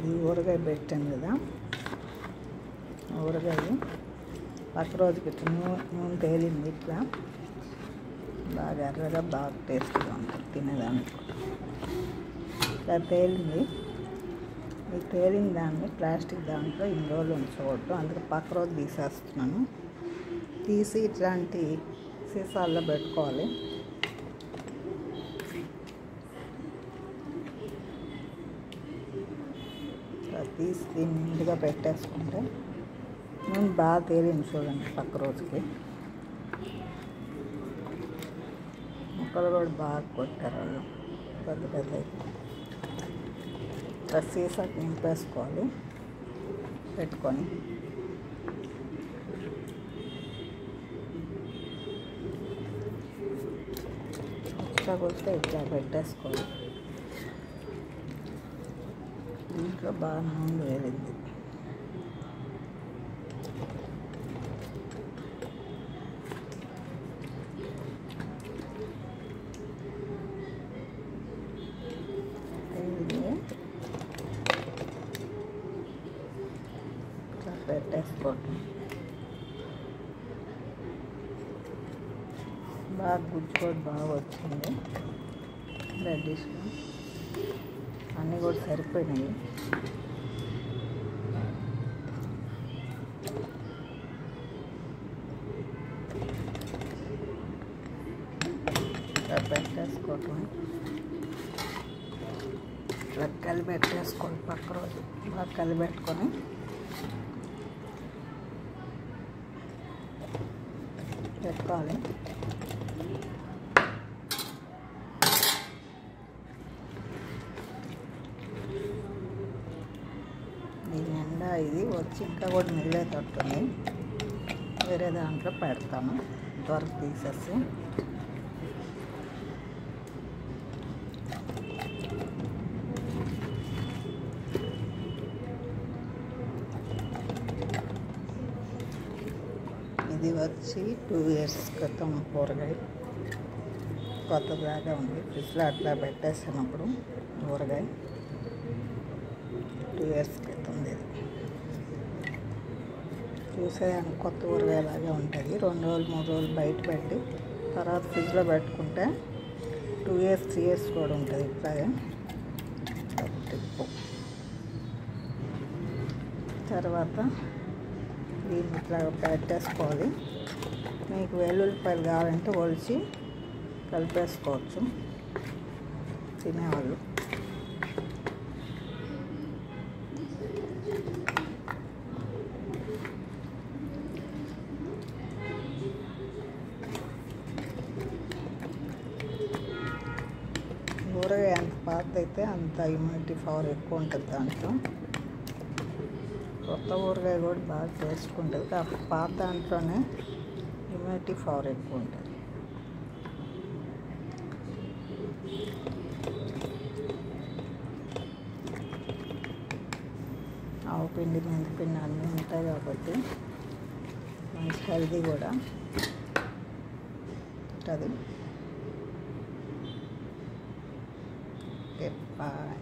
ఇది ఊరగాయ పెట్టాను కదా, ఊరగాయ పక్క రోజుకి ఇట్లా నూనె తేలింది, ఇట్లా బాగా ఎర్రగా బాగా టేస్ట్గా ఉంటుంది తినేదానికి. ఇట్లా తేలింది. ఈ తేలిన దాన్ని ప్లాస్టిక్ దాంట్లో ఇన్ని రోజులు ఉంచకూడదు, అందుకే పక్క రోజు తీసేస్తున్నాను. తీసి ఇట్లాంటి సీసాల్లో పెట్టుకోవాలి. తీసి దీన్ని నీట్గా పెట్టేసుకుంటే నూనె బాగా తేలింది చూడండి. పక్క రోజుకి ముక్కలు కూడా బాగా కొట్టారు వాళ్ళు, పెద్ద పెద్దవి. సీసాకి నింపేసుకోవాలి పెట్టుకొని. ఇట్లా ఇట్లా పెట్టేసుకోవాలి. దీంట్లో బాగా నూనె వేలింది. ఇట్లా పెట్టేసుకోవటం. బాగా గుజ్జు కూడా బాగా వచ్చింది, రెడ్డిష్గా అన్నీ కూడా సరిపోయినాయి. ఇట్లా పెట్టేసుకోవటం. ఇట్లా కలిపెట్టేసుకోండి. పక్క రోజు బాగా కలిపెట్టుకొని పెట్టుకోవాలి. దీని నిండా ఇది వచ్చి ఇంకా కూడా మిగిలేటట్టుంది. వేరే దాంట్లో పెడతాను త్వరగా తీసేసి. ఇది వచ్చి 2 years క్రితం ఊరగాయ, కొత్తలాగా ఉంది. ఫ్రిడ్జ్లో అట్లా పెట్టేసినప్పుడు ఊరగాయ 2 years క్రితం. ఇది చూసేదానికి కొత్త ఊరగాయలాగే ఉంటుంది. 2 రోజులు 3 రోజులు బయట పెట్టి తర్వాత ఫ్రిడ్జ్లో పెట్టుకుంటే 2 years 3 years కూడా ఉంటుంది. ఇట్లాగే టిప్పు. తర్వాత దీన్ని ఇట్లా పెట్టేసుకోవాలి. మీకు వెల్లుల్లిపాయలు కావాలంటే ఒలిచి కలిపేసుకోవచ్చు తినేవాళ్ళు. ఊరగాయ ఎంత పాత అయితే అంత ఇమ్యూనిటీ పవర్ ఎక్కువ ఉంటుంది దాంట్లో. కొత్త ఊరగాయ కూడా బాగా టేస్ట్ ఉంటుంది, కాకపోతే పాత దాంట్లోనే ఇమ్యూనిటీ పవర్ ఎక్కువ ఉంటుంది. ఆవు పిండి, మెంతిపిండి అన్నీ ఉంటాయి కాబట్టి మంచి హెల్తీ కూడా ఉంటుంది. Okay, bye.